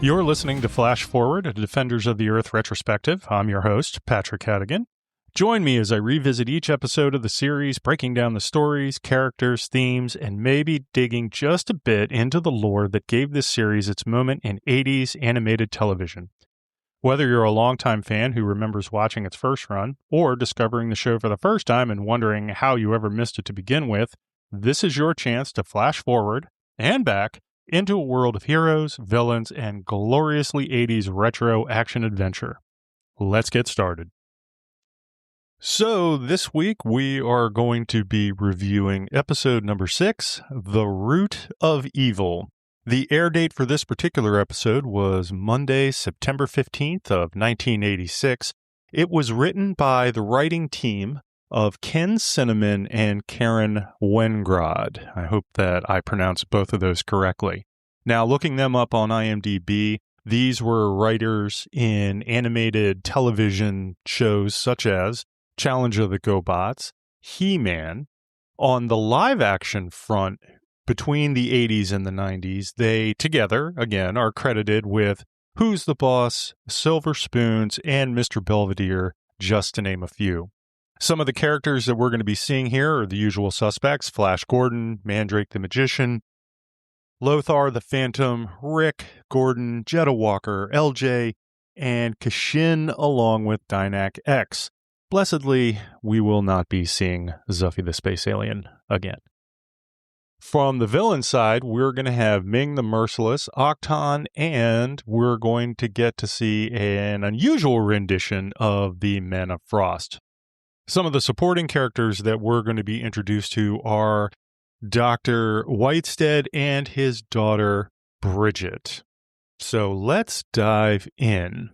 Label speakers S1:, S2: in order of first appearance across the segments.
S1: You're listening to Flash Forward, a Defenders of the Earth retrospective. I'm your host, Patrick Cadigan. Join me as I revisit each episode of the series, breaking down the stories, characters, themes, and maybe digging just a bit into the lore that gave this series its moment in 80s animated television. Whether you're a longtime fan who remembers watching its first run, or discovering the show for the first time and wondering how you ever missed it to begin with, this is your chance to flash forward and back into a world of heroes, villains, and gloriously 80s retro action-adventure. Let's get started. So this week we are going to be reviewing episode number 6, The Root of Evil. The air date for this particular episode was Monday, September 15th of 1986. It was written by the writing team of Ken Cinnamon and Karen Wengrod. I hope that I pronounced both of those correctly. Now, looking them up on IMDb, these were writers in animated television shows such as Challenge of the GoBots, He-Man. On the live-action front, between the 80s and the 90s, they together, again, are credited with Who's the Boss, Silver Spoons, and Mr. Belvedere, just to name a few. Some of the characters that we're going to be seeing here are the usual suspects: Flash Gordon, Mandrake the Magician, Lothar the Phantom, Rick, Gordon, Jetta Walker, LJ, and Kashin, along with Dynak X. Blessedly, we will not be seeing Zuffy the Space Alien again. From the villain side, we're going to have Ming the Merciless, Octon, and we're going to get to see an unusual rendition of the Men of Frost. Some of the supporting characters that we're going to be introduced to are Dr. Whitestead and his daughter, Bridget. So let's dive in.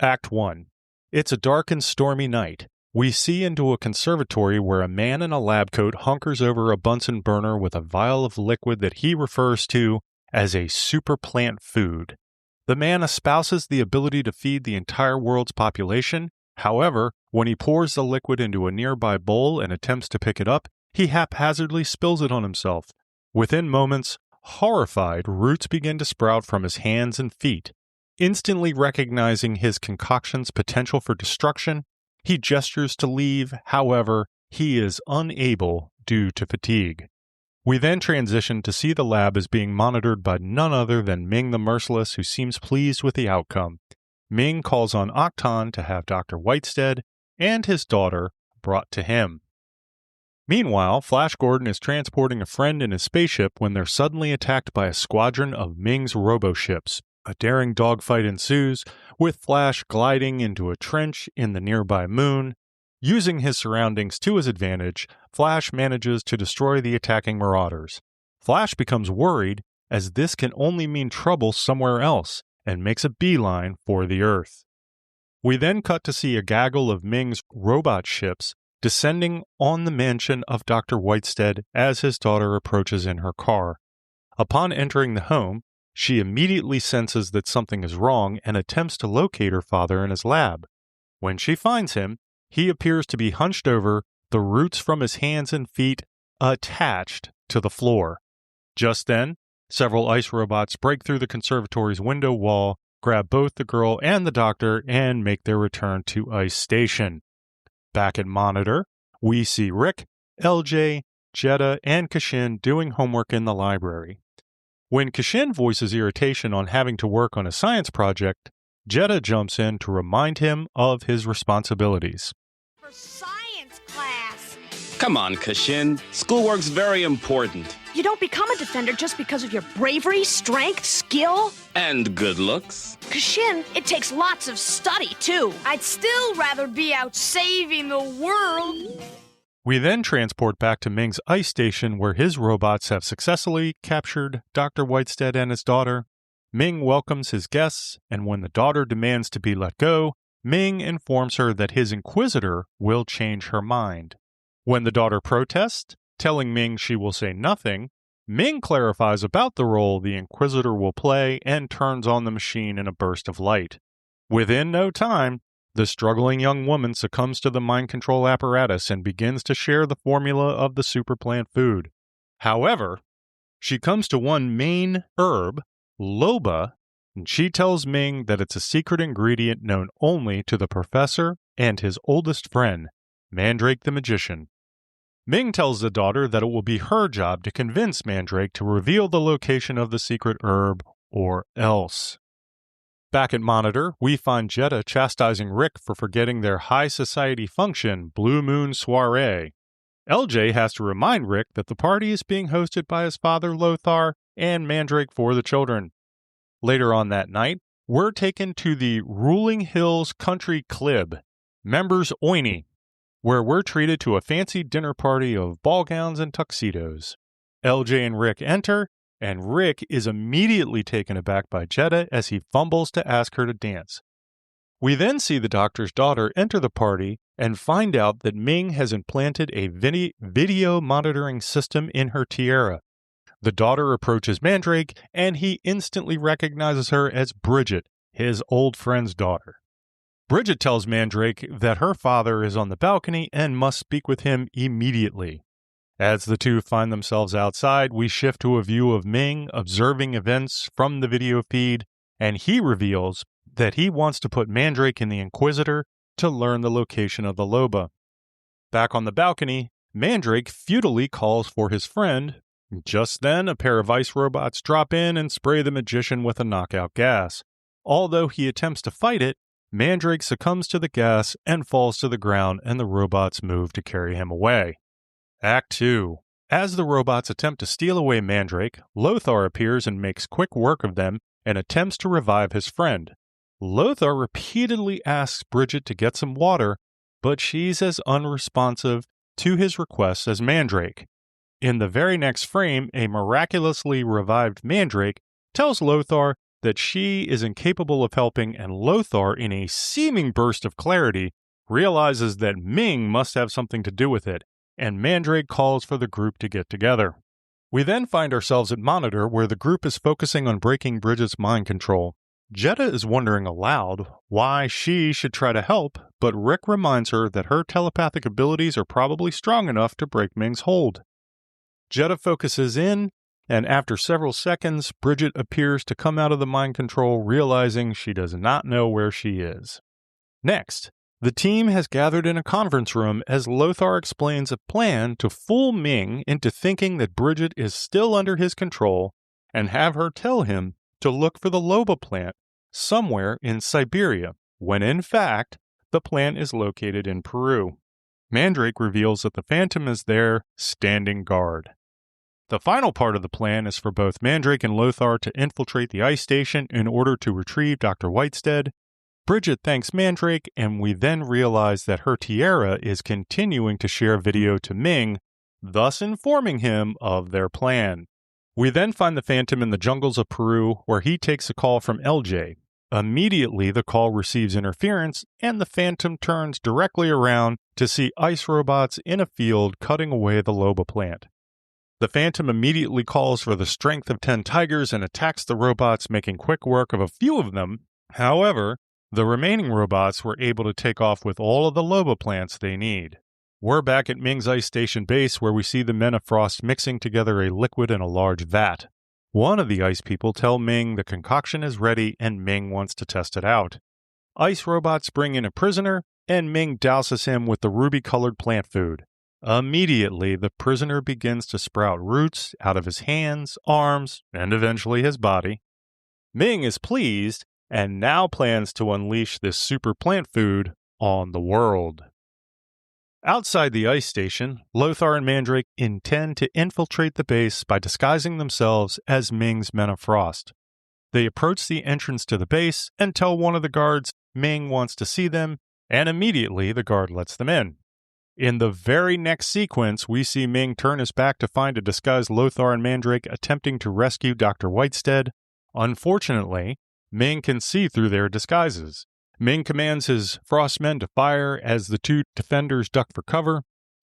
S1: Act 1. It's a dark and stormy night. We see into a conservatory where a man in a lab coat hunkers over a Bunsen burner with a vial of liquid that he refers to as a super plant food. The man espouses the ability to feed the entire world's population. However, when he pours the liquid into a nearby bowl and attempts to pick it up, he haphazardly spills it on himself. Within moments, horrified, roots begin to sprout from his hands and feet. Instantly recognizing his concoction's potential for destruction, he gestures to leave. However, he is unable due to fatigue. We then transition to see the lab as being monitored by none other than Ming the Merciless, who seems pleased with the outcome. Ming calls on Octon to have Dr. Whitestead and his daughter brought to him. Meanwhile, Flash Gordon is transporting a friend in his spaceship when they're suddenly attacked by a squadron of Ming's robo-ships. A daring dogfight ensues, with Flash gliding into a trench in the nearby moon. Using his surroundings to his advantage, Flash manages to destroy the attacking marauders. Flash becomes worried, as this can only mean trouble somewhere else, and makes a beeline for the Earth. We then cut to see a gaggle of Ming's robot ships descending on the mansion of Dr. Whitestead as his daughter approaches in her car. Upon entering the home, she immediately senses that something is wrong and attempts to locate her father in his lab. When she finds him, he appears to be hunched over, the roots from his hands and feet attached to the floor. Just then, several ice robots break through the conservatory's window wall, grab both the girl and the doctor, and make their return to Ice Station. Back at Monitor, we see Rick, LJ, Jetta, and Kashin doing homework in the library. When Kashin voices irritation on having to work on a science project, Jetta jumps in to remind him of his responsibilities.
S2: For science class!
S3: Come on, Kashin. Schoolwork's very important.
S2: You don't become a defender just because of your bravery, strength, skill.
S3: And good looks.
S2: Kashin, it takes lots of study, too. I'd still rather be out saving the world.
S1: We then transport back to Ming's ice station where his robots have successfully captured Dr. Whitestead and his daughter. Ming welcomes his guests, and when the daughter demands to be let go, Ming informs her that his Inquisitor will change her mind. When the daughter protests, telling Ming she will say nothing, Ming clarifies about the role the Inquisitor will play and turns on the machine in a burst of light. Within no time, the struggling young woman succumbs to the mind control apparatus and begins to share the formula of the superplant food. However, she comes to one main herb, loba, and she tells Ming that it's a secret ingredient known only to the professor and his oldest friend, Mandrake the Magician. Ming tells the daughter that it will be her job to convince Mandrake to reveal the location of the secret herb, or else. Back at Monitor, we find Jeddah chastising Rick for forgetting their high society function, Blue Moon Soiree. LJ has to remind Rick that the party is being hosted by his father Lothar and Mandrake for the children. Later on that night, we're taken to the Ruling Hills Country Club, members only, where we're treated to a fancy dinner party of ball gowns and tuxedos. LJ and Rick enter, and Rick is immediately taken aback by Jeddah as he fumbles to ask her to dance. We then see the doctor's daughter enter the party and find out that Ming has implanted a video monitoring system in her tiara. The daughter approaches Mandrake, and he instantly recognizes her as Bridget, his old friend's daughter. Bridget tells Mandrake that her father is on the balcony and must speak with him immediately. As the two find themselves outside, we shift to a view of Ming observing events from the video feed, and he reveals that he wants to put Mandrake in the Inquisitor to learn the location of the Loba. Back on the balcony, Mandrake futilely calls for his friend. Just then, a pair of ice robots drop in and spray the magician with a knockout gas. Although he attempts to fight it, Mandrake succumbs to the gas and falls to the ground, and the robots move to carry him away. Act 2. As the robots attempt to steal away Mandrake, Lothar appears and makes quick work of them and attempts to revive his friend. Lothar repeatedly asks Bridget to get some water, but she's as unresponsive to his requests as Mandrake. In the very next frame, a miraculously revived Mandrake tells Lothar that she is incapable of helping, and Lothar, in a seeming burst of clarity, realizes that Ming must have something to do with it, and Mandrake calls for the group to get together. We then find ourselves at Monitor, where the group is focusing on breaking Bridget's mind control. Jeddah is wondering aloud why she should try to help, but Rick reminds her that her telepathic abilities are probably strong enough to break Ming's hold. Jeddah focuses in, and after several seconds, Bridget appears to come out of the mind control, realizing she does not know where she is. Next, the team has gathered in a conference room as Lothar explains a plan to fool Ming into thinking that Bridget is still under his control and have her tell him to look for the Loba plant somewhere in Siberia, when in fact, the plant is located in Peru. Mandrake reveals that the Phantom is there, standing guard. The final part of the plan is for both Mandrake and Lothar to infiltrate the ice station in order to retrieve Dr. Whitestead. Bridget thanks Mandrake, and we then realize that her tiara is continuing to share video to Ming, thus informing him of their plan. We then find the Phantom in the jungles of Peru, where he takes a call from LJ. Immediately, the call receives interference, and the Phantom turns directly around to see ice robots in a field cutting away the Loba plant. The Phantom immediately calls for the strength of 10 tigers and attacks the robots, making quick work of a few of them. However, the remaining robots were able to take off with all of the Loba plants they need. We're back at Ming's ice station base, where we see the Men of Frost mixing together a liquid in a large vat. One of the ice people tell Ming the concoction is ready and Ming wants to test it out. Ice robots bring in a prisoner, and Ming douses him with the ruby-colored plant food. Immediately, the prisoner begins to sprout roots out of his hands, arms, and eventually his body. Ming is pleased and now plans to unleash this super plant food on the world. Outside the ice station, Lothar and Mandrake intend to infiltrate the base by disguising themselves as Ming's Men of Frost. They approach the entrance to the base and tell one of the guards Ming wants to see them, and immediately the guard lets them in. In the very next sequence, we see Ming turn his back to find a disguised Lothar and Mandrake attempting to rescue Dr. Whitestead. Unfortunately, Ming can see through their disguises. Ming commands his Frostmen to fire as the two defenders duck for cover.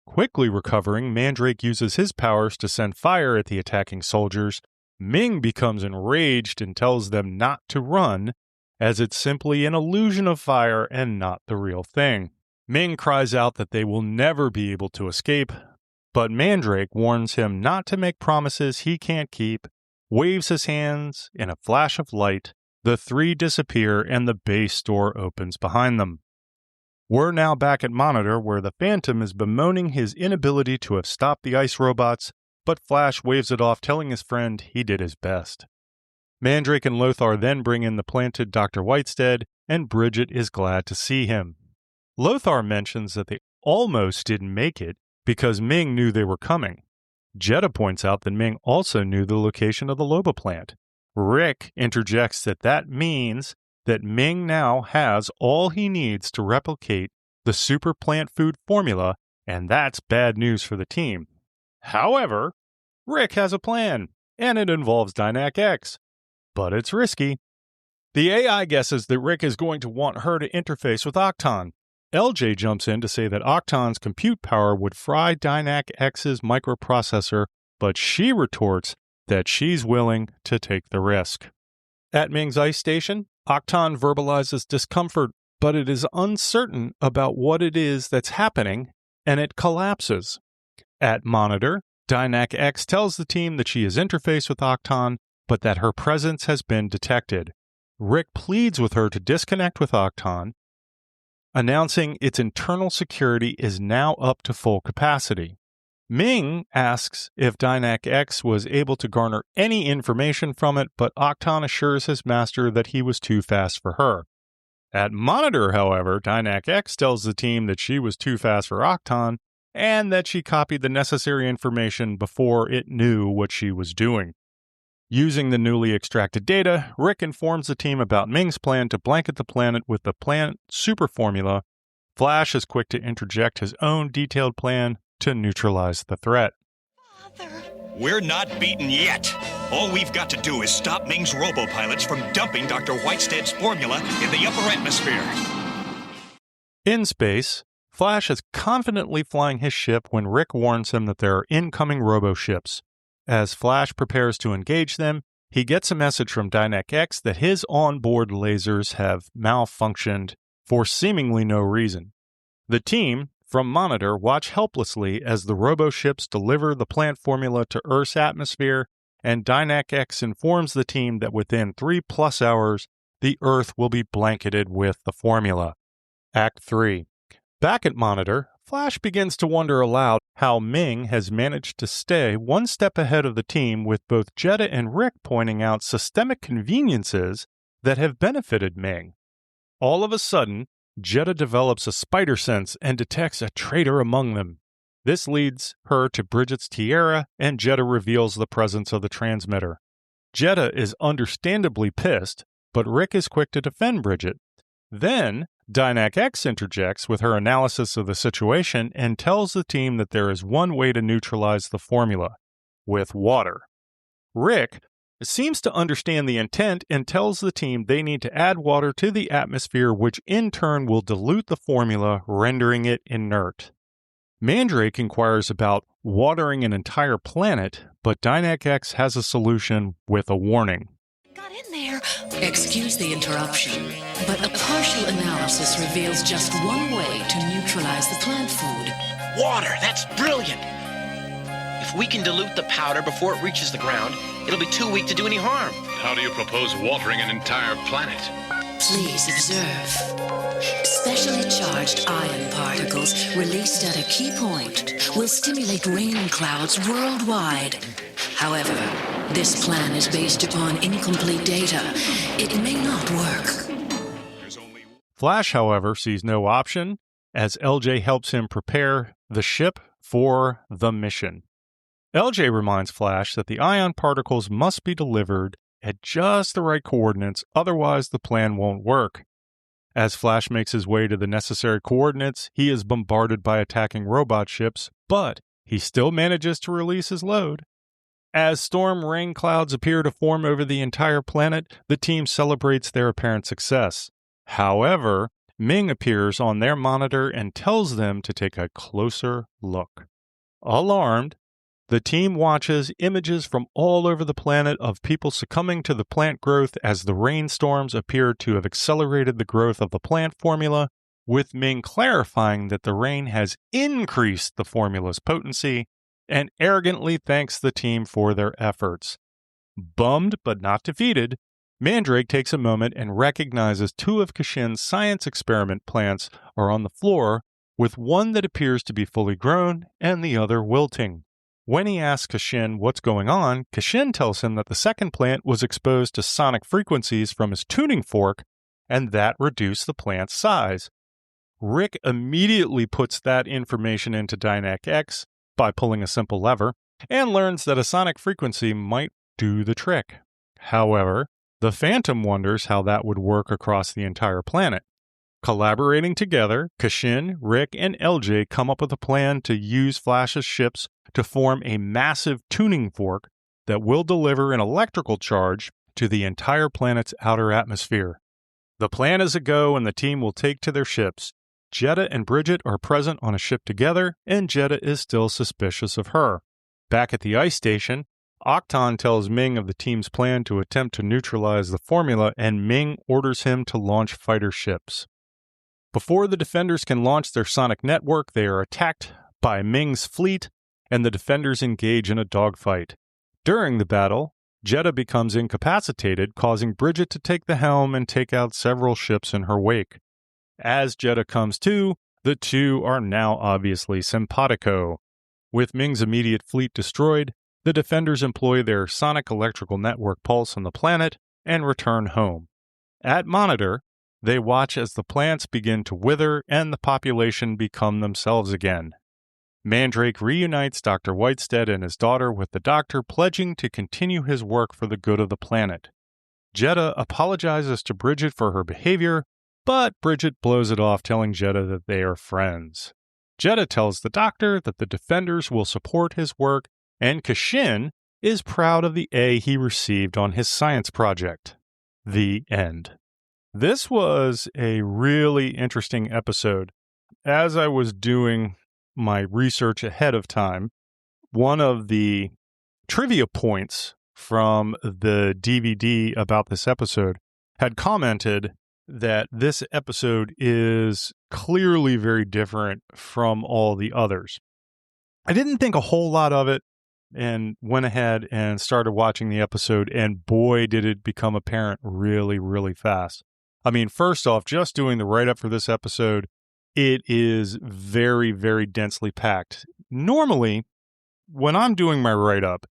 S1: Quickly recovering, Mandrake uses his powers to send fire at the attacking soldiers. Ming becomes enraged and tells them not to run, as it's simply an illusion of fire and not the real thing. Ming cries out that they will never be able to escape, but Mandrake warns him not to make promises he can't keep, waves his hands in a flash of light, The three disappear and the base door opens behind them. We're now back at Monitor, where the Phantom is bemoaning his inability to have stopped the ice robots, but Flash waves it off, telling his friend he did his best. Mandrake and Lothar then bring in the planted Dr. Whitestead, and Bridget is glad to see him. Lothar mentions that they almost didn't make it because Ming knew they were coming. Jetta points out that Ming also knew the location of the Loba plant. Rick interjects that means that Ming now has all he needs to replicate the super plant food formula, and that's bad news for the team. However, Rick has a plan, and it involves Dynak X. But it's risky. The AI guesses that Rick is going to want her to interface with Octon. LJ jumps in to say that Octon's compute power would fry Dynak X's microprocessor, but she retorts that she's willing to take the risk. At Ming's ice station, Octon verbalizes discomfort, but it is uncertain about what it is that's happening, and it collapses. At Monitor, Dynak X tells the team that she has interfaced with Octon, but that her presence has been detected. Rick pleads with her to disconnect with Octon, announcing its internal security is now up to full capacity. Ming asks if Dynak X was able to garner any information from it, but Octon assures his master that he was too fast for her. At Monitor, however, Dynak X tells the team that she was too fast for Octon, and that she copied the necessary information before it knew what she was doing. Using the newly extracted data, Rick informs the team about Ming's plan to blanket the planet with the plant super formula. Flash is quick to interject his own detailed plan to neutralize the threat.
S2: Father.
S4: We're not beaten yet. All we've got to do is stop Ming's robopilots from dumping Dr. Whitestead's formula in the upper atmosphere.
S1: In space, Flash is confidently flying his ship when Rick warns him that there are incoming robo-ships. As Flash prepares to engage them, he gets a message from Dynak X that his onboard lasers have malfunctioned for seemingly no reason. The team, from Monitor, watch helplessly as the robo-ships deliver the plant formula to Earth's atmosphere, and Dynak X informs the team that within 3+ hours, the Earth will be blanketed with the formula. Act 3. Back at Monitor, Flash begins to wonder aloud how Ming has managed to stay one step ahead of the team, with both Jetta and Rick pointing out systemic conveniences that have benefited Ming. All of a sudden, Jetta develops a spider sense and detects a traitor among them. This leads her to Bridget's tiara, and Jetta reveals the presence of the transmitter. Jetta is understandably pissed, but Rick is quick to defend Bridget. Then, Dynak X interjects with her analysis of the situation and tells the team that there is one way to neutralize the formula, with water. Rick seems to understand the intent and tells the team they need to add water to the atmosphere, which in turn will dilute the formula, rendering it inert. Mandrake inquires about watering an entire planet, but Dynak X has a solution with a warning.
S2: Got in there.
S5: Excuse the interruption, but a partial analysis reveals just one way to neutralize the plant food.
S6: Water, that's brilliant. If we can dilute the powder before it reaches the ground, it'll be too weak to do any harm.
S7: How do you propose watering an entire planet?
S5: Please observe. Specially charged ion particles released at a key point will stimulate rain clouds worldwide. However, this plan is based upon incomplete data. It may not work.
S1: Flash, however, sees no option as LJ helps him prepare the ship for the mission. LJ reminds Flash that the ion particles must be delivered at just the right coordinates, otherwise the plan won't work. As Flash makes his way to the necessary coordinates, he is bombarded by attacking robot ships, but he still manages to release his load. As storm rain clouds appear to form over the entire planet, the team celebrates their apparent success. However, Ming appears on their monitor and tells them to take a closer look. Alarmed, the team watches images from all over the planet of people succumbing to the plant growth as the rainstorms appear to have accelerated the growth of the plant formula, with Ming clarifying that the rain has increased the formula's potency, and arrogantly thanks the team for their efforts. Bummed but not defeated, Mandrake takes a moment and recognizes two of Kashin's science experiment plants are on the floor, with one that appears to be fully grown and the other wilting. When he asks Kashin what's going on, Kashin tells him that the second plant was exposed to sonic frequencies from his tuning fork, and that reduced the plant's size. Rick immediately puts that information into Dynac X by pulling a simple lever, and learns that a sonic frequency might do the trick. However, the Phantom wonders how that would work across the entire planet. Collaborating together, Kashin, Rick, and LJ come up with a plan to use Flash's ships to form a massive tuning fork that will deliver an electrical charge to the entire planet's outer atmosphere. The plan is a go, and the team will take to their ships. Jedha and Bridget are present on a ship together, and Jedha is still suspicious of her. Back at the ice station, Octon tells Ming of the team's plan to attempt to neutralize the formula, and Ming orders him to launch fighter ships. Before the defenders can launch their sonic network, they are attacked by Ming's fleet, and the defenders engage in a dogfight. During the battle, Jedha becomes incapacitated, causing Bridget to take the helm and take out several ships in her wake. As Jedha comes to, the two are now obviously simpatico. With Ming's immediate fleet destroyed, the defenders employ their sonic electrical network pulse on the planet and return home. At Monitor, they watch as the plants begin to wither and the population become themselves again. Mandrake reunites Dr. Whitestead and his daughter with the Doctor, pledging to continue his work for the good of the planet. Jedha apologizes to Bridget for her behavior, but Bridget blows it off, telling Jedha that they are friends. Jedha tells the Doctor that the defenders will support his work, and Kashin is proud of the A he received on his science project. The end. This was a really interesting episode. As I was doing my research ahead of time, one of the trivia points from the DVD about this episode had commented that this episode is clearly very different from all the others. I didn't think a whole lot of it and went ahead and started watching the episode, and boy, did it become apparent really, really fast. I mean, first off, just doing the write-up for this episode, it is very, very densely packed. Normally, when I'm doing my write-up,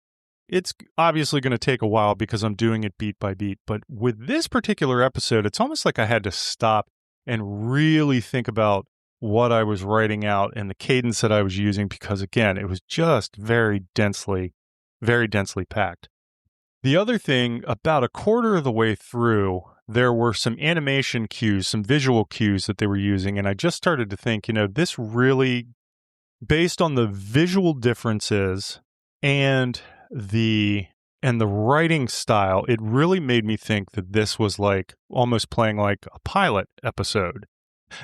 S1: it's obviously going to take a while because I'm doing it beat by beat. But with this particular episode, it's almost like I had to stop and really think about what I was writing out and the cadence that I was using, because again, it was just very densely packed. The other thing, about a quarter of the way through, there were some animation cues, some visual cues that they were using, and I just started to think, this really, based on the visual differences and the writing style, it really made me think that this was like almost playing like a pilot episode.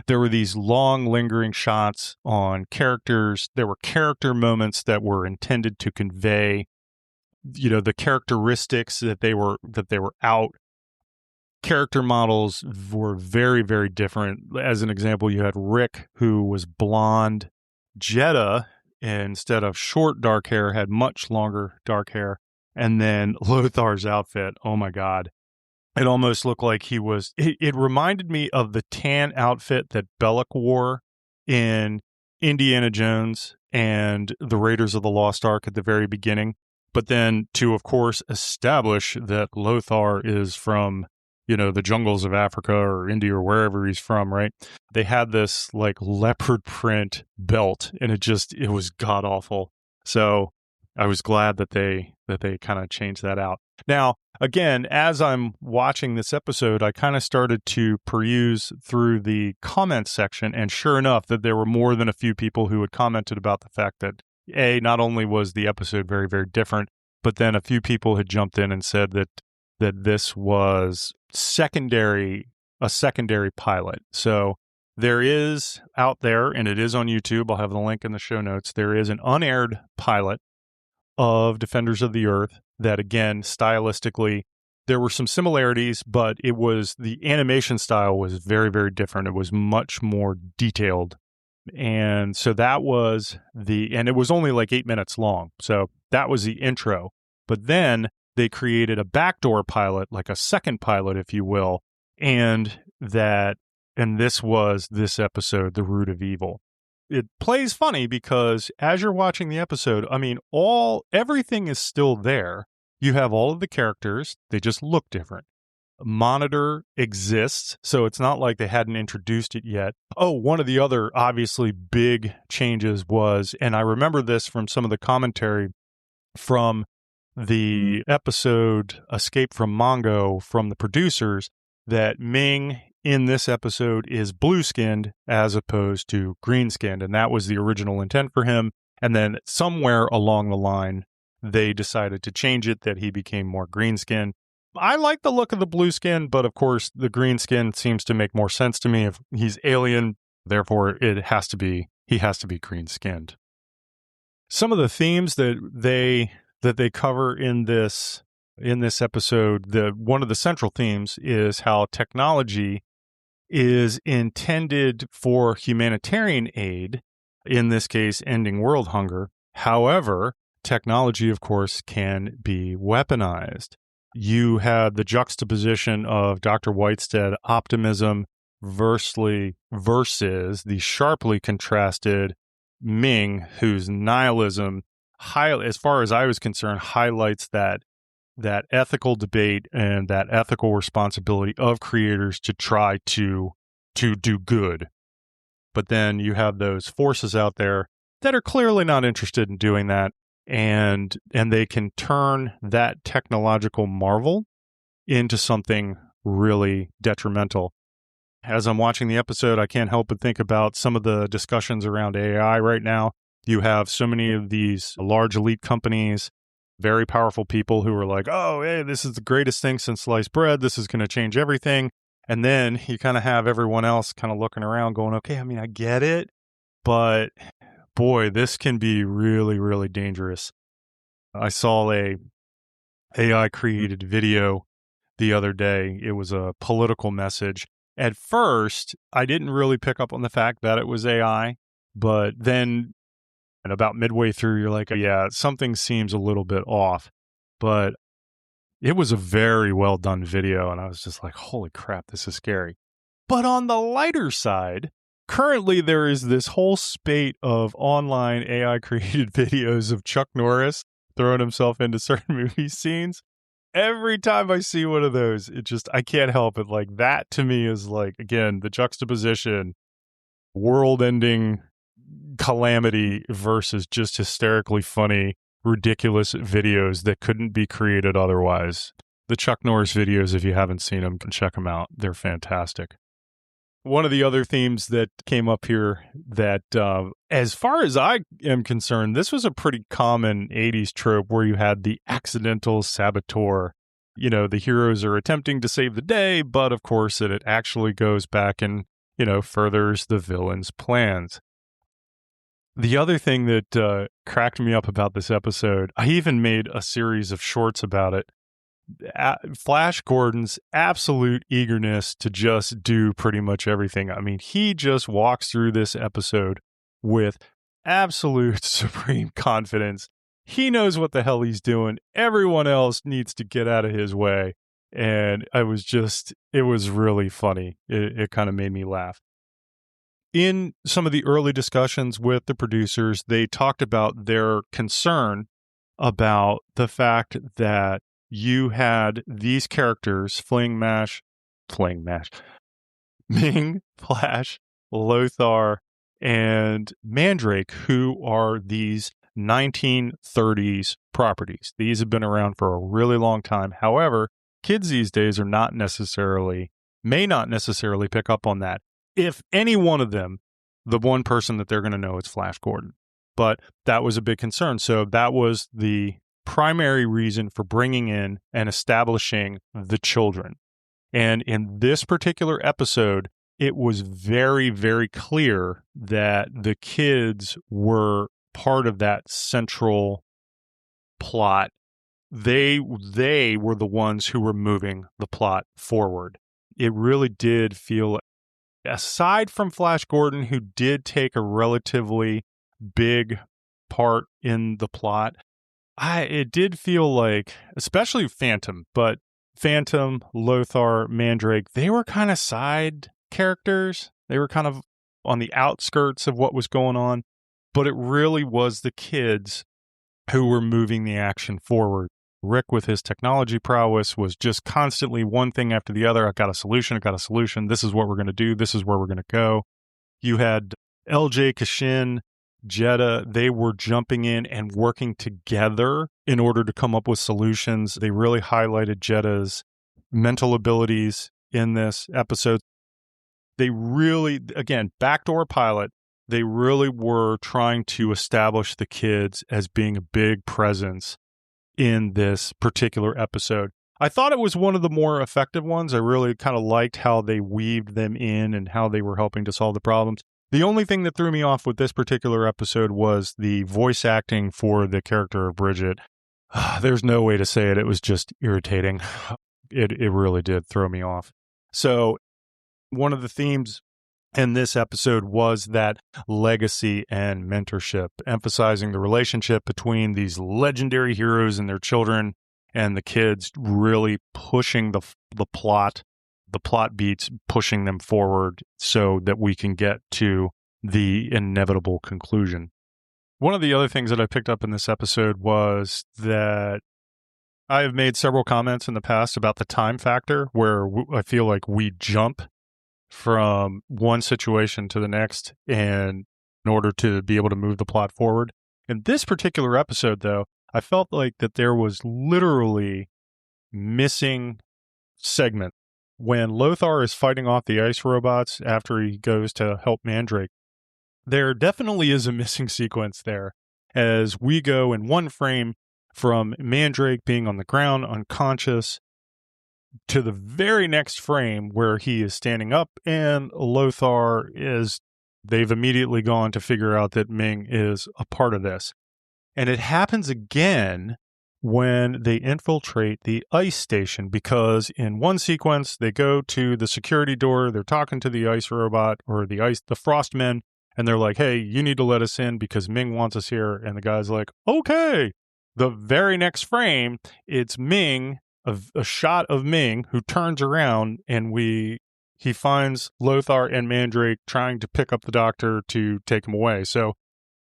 S1: There were these long lingering shots on characters. There were character moments that were intended to convey, the characteristics that they were out. Character models were very, very different. As an example, you had Rick, who was blonde. Jedha, instead of short dark hair, had much longer dark hair. And then Lothar's outfit, oh my God. It almost looked like he was, it reminded me of the tan outfit that Belloc wore in Indiana Jones and the Raiders of the Lost Ark at the very beginning. But then to, of course, establish that Lothar is from, the jungles of Africa or India or wherever he's from, right? They had this like leopard print belt, and it was god awful. So I was glad that they kind of changed that out. Now, again, as I'm watching this episode, I kind of started to peruse through the comments section, and sure enough, that there were more than a few people who had commented about the fact that, not only was the episode very, very different, but then a few people had jumped in and said that this was a secondary pilot. So there is out there, and it is on YouTube, I'll have the link in the show notes, there is an unaired pilot of Defenders of the Earth that, again, stylistically, there were some similarities, but the animation style was very, very different. It was much more detailed. And so that was and it was only like 8 minutes long. So that was the intro. But then they created a backdoor pilot, like a second pilot, if you will, and this was this episode, The Root of Evil. It plays funny because as you're watching the episode, I mean, everything is still there. You have all of the characters, they just look different. Monitor exists, so it's not like they hadn't introduced it yet. Oh, one of the other obviously big changes was, and I remember this from some of the commentary from the episode Escape from Mongo from the producers, that Ming in this episode is blue-skinned as opposed to green-skinned, and that was the original intent for him. And then somewhere along the line, they decided to change it, that he became more green-skinned. I like the look of the blue skin, but of course the green skin seems to make more sense to me. If he's alien, therefore he has to be green skinned. Some of the themes that they cover in this episode, one of the central themes is how technology is intended for humanitarian aid, in this case ending world hunger. However, technology of course can be weaponized. You had the juxtaposition of Dr. Whitestead optimism versus the sharply contrasted Ming, whose nihilism, as far as I was concerned, highlights that ethical debate and that ethical responsibility of creators to try to do good. But then you have those forces out there that are clearly not interested in doing that. And they can turn that technological marvel into something really detrimental. As I'm watching the episode, I can't help but think about some of the discussions around AI right now. You have so many of these large elite companies, very powerful people who are like, oh, hey, this is the greatest thing since sliced bread. This is going to change everything. And then you kind of have everyone else kind of looking around going, okay, I mean, I get it, but boy, this can be really, really dangerous. I saw a AI created video the other day. It was a political message. At first, I didn't really pick up on the fact that it was AI, but then and about midway through, you're like, oh, yeah, something seems a little bit off. But it was a very well done video, and I was just like, holy crap, this is scary. But on the lighter side, currently, there is this whole spate of online AI-created videos of Chuck Norris throwing himself into certain movie scenes. Every time I see one of those, I can't help it. Like, that to me is like, again, the juxtaposition, world-ending calamity versus just hysterically funny, ridiculous videos that couldn't be created otherwise. The Chuck Norris videos, if you haven't seen them, check them out. They're fantastic. One of the other themes that came up here that, as far as I am concerned, this was a pretty common 80s trope where you had the accidental saboteur. You know, the heroes are attempting to save the day, but of course it actually goes back and, furthers the villain's plans. The other thing that cracked me up about this episode, I even made a series of shorts about it. Flash Gordon's absolute eagerness to just do pretty much everything. I mean, he just walks through this episode with absolute supreme confidence. He knows what the hell he's doing. Everyone else needs to get out of his way. And it was really funny. It kind of made me laugh. In some of the early discussions with the producers, they talked about their concern about the fact that you had these characters, Ming, Flash, Lothar, and Mandrake, who are these 1930s properties. These have been around for a really long time. However, kids these days may not necessarily pick up on that. If any one of them, the one person that they're going to know is Flash Gordon. But that was a big concern. So that was the primary reason for bringing in and establishing the children. And in this particular episode, it was very, very clear that the kids were part of that central plot. They were the ones who were moving the plot forward. It really did feel, aside from Flash Gordon, who did take a relatively big part in the plot, It did feel like, especially Phantom, but Phantom, Lothar, Mandrake, they were kind of side characters. They were kind of on the outskirts of what was going on, but it really was the kids who were moving the action forward. Rick, with his technology prowess, was just constantly one thing after the other. I got a solution. This is what we're going to do. This is where we're going to go. You had LJ, Kashin, Jeddah. They were jumping in and working together in order to come up with solutions. They really highlighted Jeddah's mental abilities in this episode. They really, again, backdoor pilot, they really were trying to establish the kids as being a big presence in this particular episode. I thought it was one of the more effective ones. I really kind of liked how they weaved them in and how they were helping to solve the problems. The only thing that threw me off with this particular episode was the voice acting for the character of Bridget. There's no way to say it. It was just irritating. It really did throw me off. So one of the themes in this episode was that legacy and mentorship, emphasizing the relationship between these legendary heroes and their children and the kids, really pushing the plot beats, pushing them forward so that we can get to the inevitable conclusion. One of the other things that I picked up in this episode was that I have made several comments in the past about the time factor, where I feel like we jump from one situation to the next in order to be able to move the plot forward. In this particular episode, though, I felt like that there was literally missing segment. When Lothar is fighting off the ice robots after he goes to help Mandrake, there definitely is a missing sequence there, as we go in one frame from Mandrake being on the ground unconscious to the very next frame where he is standing up and Lothar is, they've immediately gone to figure out that Ming is a part of this. And it happens again when they infiltrate the ice station, because in one sequence they go to the security door, they're talking to the ice robot or the frostmen, and they're like, hey, you need to let us in because Ming wants us here. And the guy's like, okay. The very next frame, it's Ming, a shot of Ming who turns around, and he finds Lothar and Mandrake trying to pick up the doctor to take him away. So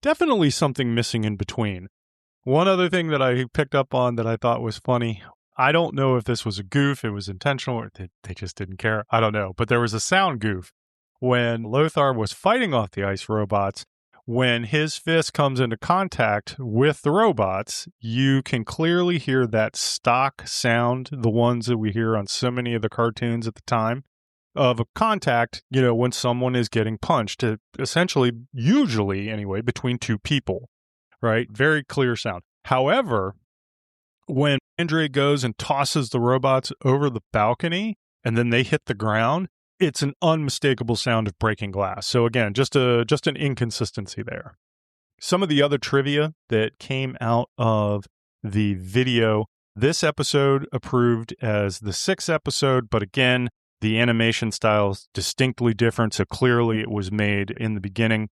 S1: definitely something missing in between. One other thing that I picked up on that I thought was funny, I don't know if this was a goof, it was intentional, or they just didn't care. I don't know. But there was a sound goof when Lothar was fighting off the ice robots. When his fist comes into contact with the robots, you can clearly hear that stock sound, the ones that we hear on so many of the cartoons at the time, of a contact, when someone is getting punched, essentially, usually anyway, between two people, right? Very clear sound. However, when Mandrake goes and tosses the robots over the balcony and then they hit the ground, it's an unmistakable sound of breaking glass. So again, just an inconsistency there. Some of the other trivia that came out of the video, this episode approved as the 6th episode, but again, the animation style is distinctly different, so clearly it was made in the beginning.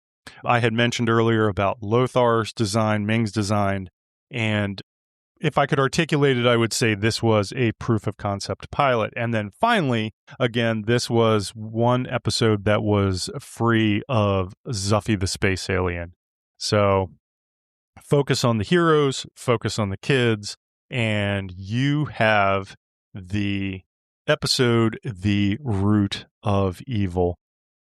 S1: I had mentioned earlier about Lothar's design, Ming's design, and if I could articulate it, I would say this was a proof of concept pilot. And then finally, again, this was one episode that was free of Zuffy the space alien. So focus on the heroes, focus on the kids, and you have the episode, The Root of Evil.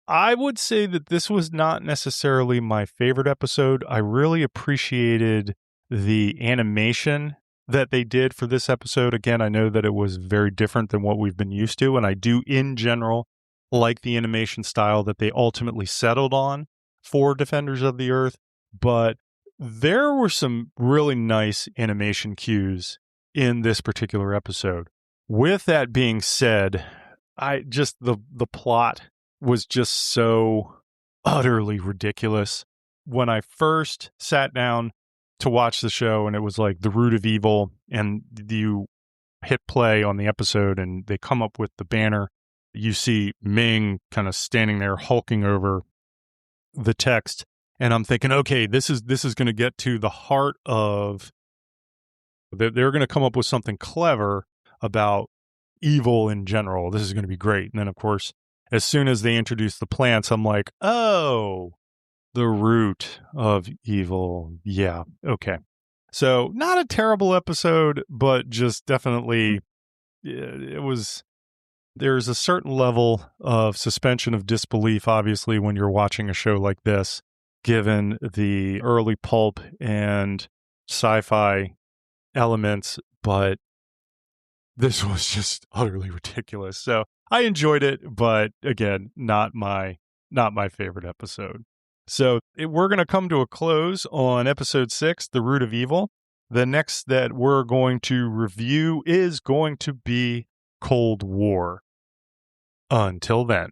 S1: I would say that this was not necessarily my favorite episode. I really appreciated the animation that they did for this episode. Again, I know that it was very different than what we've been used to, and I do in general like the animation style that they ultimately settled on for Defenders of the Earth, but there were some really nice animation cues in this particular episode. With that being said, the plot was just so utterly ridiculous. When I first sat down to watch the show and it was like The Root of Evil, and you hit play on the episode and they come up with the banner, you see Ming kind of standing there hulking over the text, and I'm thinking, okay, this is going to get to the heart of They're going to come up with something clever about evil in general. This is going to be great. And then, of course, as soon as they introduce the plants, I'm like, oh, the root of evil. Yeah, okay. So not a terrible episode, but just definitely there's a certain level of suspension of disbelief, obviously, when you're watching a show like this, given the early pulp and sci-fi elements, but this was just utterly ridiculous. So I enjoyed it, but again, not my favorite episode. So we're going to come to a close on episode 6, The Root of Evil. The next that we're going to review is going to be Cold War. Until then.